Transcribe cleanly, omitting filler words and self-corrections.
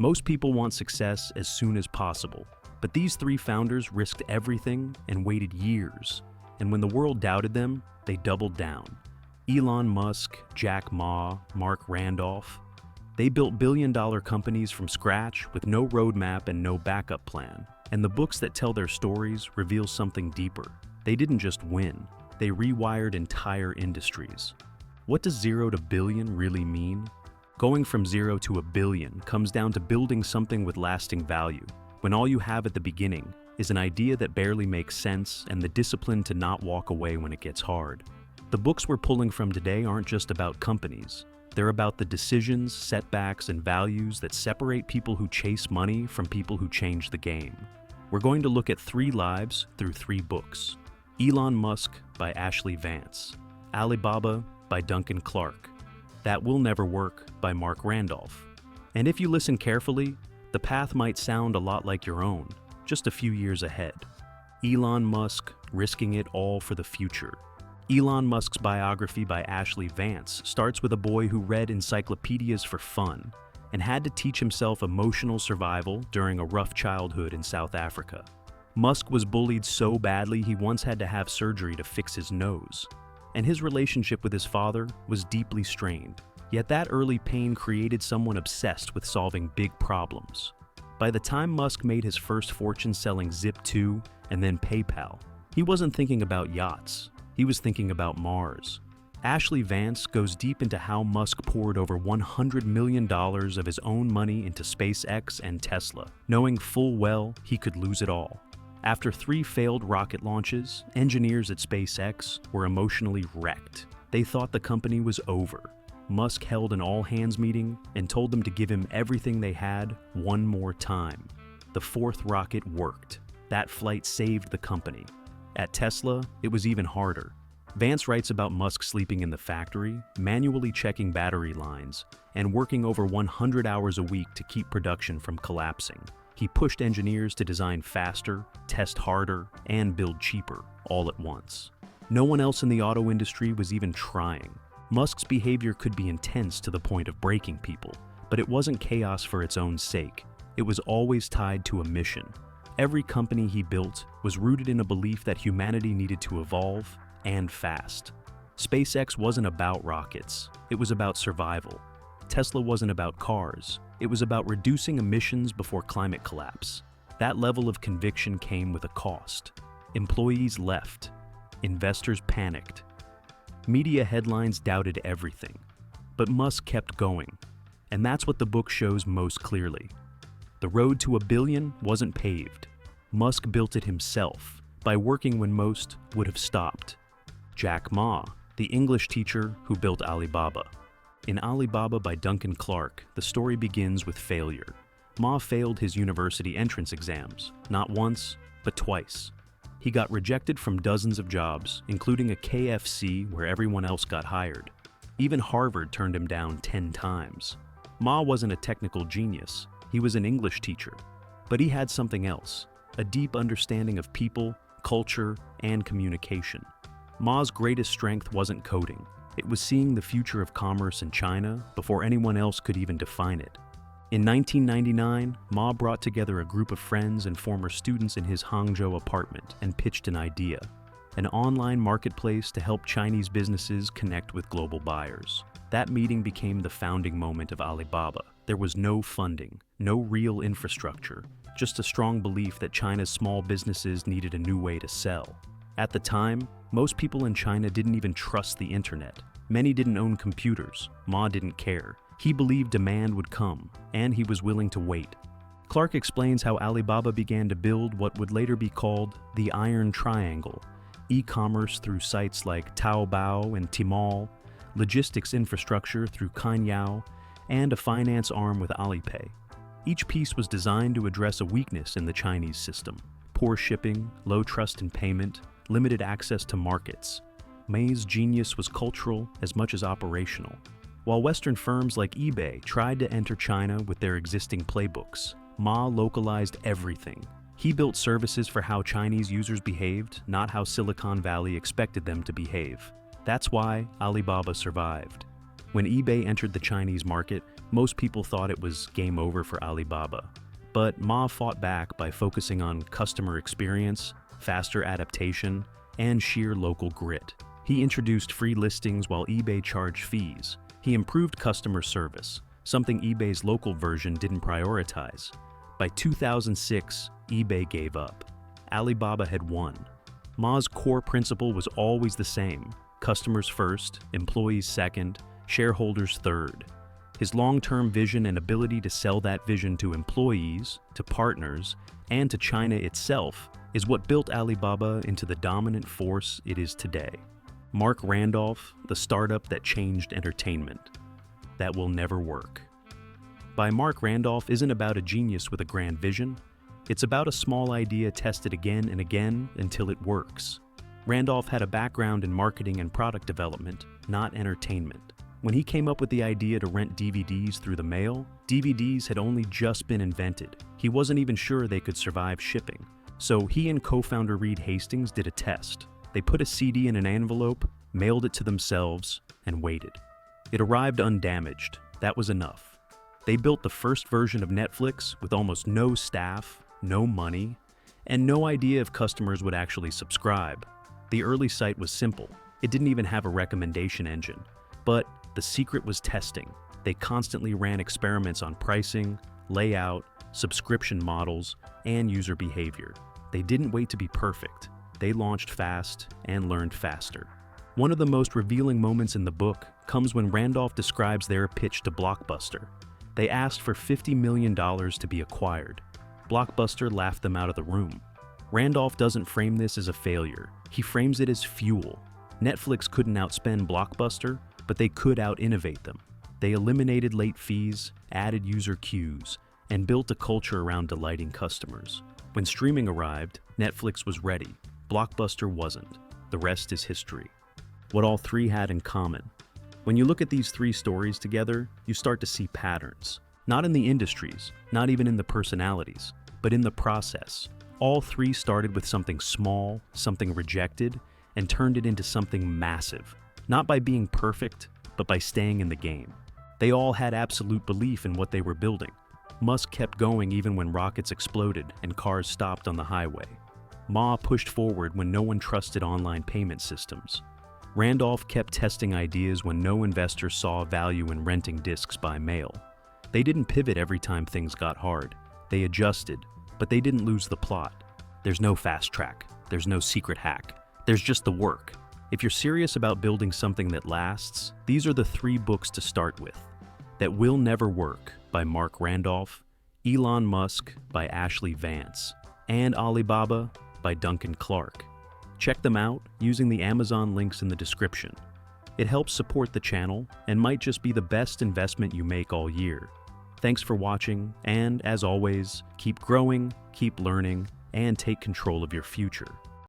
Most people want success as soon as possible, but these three founders risked everything and waited years. And when the world doubted them, they doubled down. Elon Musk, Jack Ma, Marc Randolph. They built billion-dollar companies from scratch with no roadmap and no backup plan. And the books that tell their stories reveal something deeper. They didn't just win, they rewired entire industries. What does 0 to billion really mean? Going from 0 to a billion comes down to building something with lasting value, when all you have at the beginning is an idea that barely makes sense and the discipline to not walk away when it gets hard. The books we're pulling from today aren't just about companies. They're about the decisions, setbacks, and values that separate people who chase money from people who change the game. We're going to look at 3 lives through 3 books. Elon Musk by Ashlee Vance, Alibaba by Duncan Clark, That Will Never Work by Marc Randolph. And if you listen carefully, the path might sound a lot like your own, just a few years ahead. Elon Musk, risking it all for the future. Elon Musk's biography by Ashlee Vance starts with a boy who read encyclopedias for fun and had to teach himself emotional survival during a rough childhood in South Africa. Musk was bullied so badly he once had to have surgery to fix his nose. And his relationship with his father was deeply strained. Yet that early pain created someone obsessed with solving big problems. By the time Musk made his first fortune selling Zip2 and then PayPal, he wasn't thinking about yachts, he was thinking about Mars. Ashlee Vance goes deep into how Musk poured over $100 million of his own money into SpaceX and Tesla, knowing full well he could lose it all. After 3 failed rocket launches, engineers at SpaceX were emotionally wrecked. They thought the company was over. Musk held an all-hands meeting and told them to give him everything they had one more time. The 4th rocket worked. That flight saved the company. At Tesla, it was even harder. Vance writes about Musk sleeping in the factory, manually checking battery lines, and working over 100 hours a week to keep production from collapsing. He pushed engineers to design faster, test harder, and build cheaper, all at once. No one else in the auto industry was even trying. Musk's behavior could be intense to the point of breaking people, but it wasn't chaos for its own sake. It was always tied to a mission. Every company he built was rooted in a belief that humanity needed to evolve, and fast. SpaceX wasn't about rockets, it was about survival. Tesla wasn't about cars, it was about reducing emissions before climate collapse. That level of conviction came with a cost. Employees left. Investors panicked. Media headlines doubted everything. But Musk kept going. And that's what the book shows most clearly. The road to $1 billion wasn't paved. Musk built it himself, by working when most would have stopped. Jack Ma, the English teacher who built Alibaba. In Alibaba by Duncan Clark, the story begins with failure. Ma failed his university entrance exams, not once, but twice. He got rejected from dozens of jobs, including a KFC where everyone else got hired. Even Harvard turned him down 10 times. Ma wasn't a technical genius, he was an English teacher. But he had something else, a deep understanding of people, culture, and communication. Ma's greatest strength wasn't coding. It was seeing the future of commerce in China before anyone else could even define it. In 1999, Ma brought together a group of friends and former students in his Hangzhou apartment and pitched an idea, an online marketplace to help Chinese businesses connect with global buyers. That meeting became the founding moment of Alibaba. There was no funding, no real infrastructure, just a strong belief that China's small businesses needed a new way to sell. At the time, most people in China didn't even trust the internet. Many didn't own computers. Ma didn't care. He believed demand would come, and he was willing to wait. Clark explains how Alibaba began to build what would later be called the Iron Triangle: e-commerce through sites like Taobao and Tmall, logistics infrastructure through Cainiao, and a finance arm with Alipay. Each piece was designed to address a weakness in the Chinese system: poor shipping, low trust in payment, limited access to markets. Ma's genius was cultural as much as operational. While Western firms like eBay tried to enter China with their existing playbooks, Ma localized everything. He built services for how Chinese users behaved, not how Silicon Valley expected them to behave. That's why Alibaba survived. When eBay entered the Chinese market, Most people thought it was game over for Alibaba. But Ma fought back by focusing on customer experience, faster adaptation, and sheer local grit. He introduced free listings while eBay charged fees. He improved customer service, something eBay's local version didn't prioritize. By 2006, eBay gave up. Alibaba had won. Ma's core principle was always the same: customers first, employees second, shareholders third. His long-term vision and ability to sell that vision to employees, to partners, and to China itself is what built Alibaba into the dominant force it is today. Marc Randolph, the startup that changed entertainment. That will never work. By Marc Randolph isn't about a genius with a grand vision. It's about a small idea tested again and again until it works. Randolph had a background in marketing and product development, not entertainment. When he came up with the idea to rent DVDs through the mail, DVDs had only just been invented. He wasn't even sure they could survive shipping. So he and co-founder Reed Hastings did a test. They put a CD in an envelope, mailed it to themselves, and waited. It arrived undamaged. That was enough. They built the first version of Netflix with almost no staff, no money, and no idea if customers would actually subscribe. The early site was simple. It didn't even have a recommendation engine. But the secret was testing. They constantly ran experiments on pricing, layout, subscription models, and user behavior. They didn't wait to be perfect. They launched fast and learned faster. One of the most revealing moments in the book comes when Randolph describes their pitch to Blockbuster. They asked for $50 million to be acquired. Blockbuster laughed them out of the room. Randolph doesn't frame this as a failure. He frames it as fuel. Netflix couldn't outspend Blockbuster, but they could out-innovate them. They eliminated late fees, added user queues, and built a culture around delighting customers. When streaming arrived, Netflix was ready. Blockbuster wasn't. The rest is history. What all three had in common. When you look at these three stories together, you start to see patterns. Not in the industries, not even in the personalities, but in the process. All three started with something small, something rejected, and turned it into something massive. Not by being perfect, but by staying in the game. They all had absolute belief in what they were building. Musk kept going even when rockets exploded and cars stopped on the highway. Ma pushed forward when no one trusted online payment systems. Randolph kept testing ideas when no investor saw value in renting discs by mail. They didn't pivot every time things got hard. They adjusted, but they didn't lose the plot. There's no fast track. There's no secret hack. There's just the work. If you're serious about building something that lasts, these are the three books to start with. That Will Never Work by Marc Randolph, Elon Musk by Ashlee Vance, and Alibaba by Duncan Clark. Check them out using the Amazon links in the description. It helps support the channel and might just be the best investment you make all year. Thanks for watching, and as always, keep growing, keep learning, and take control of your future.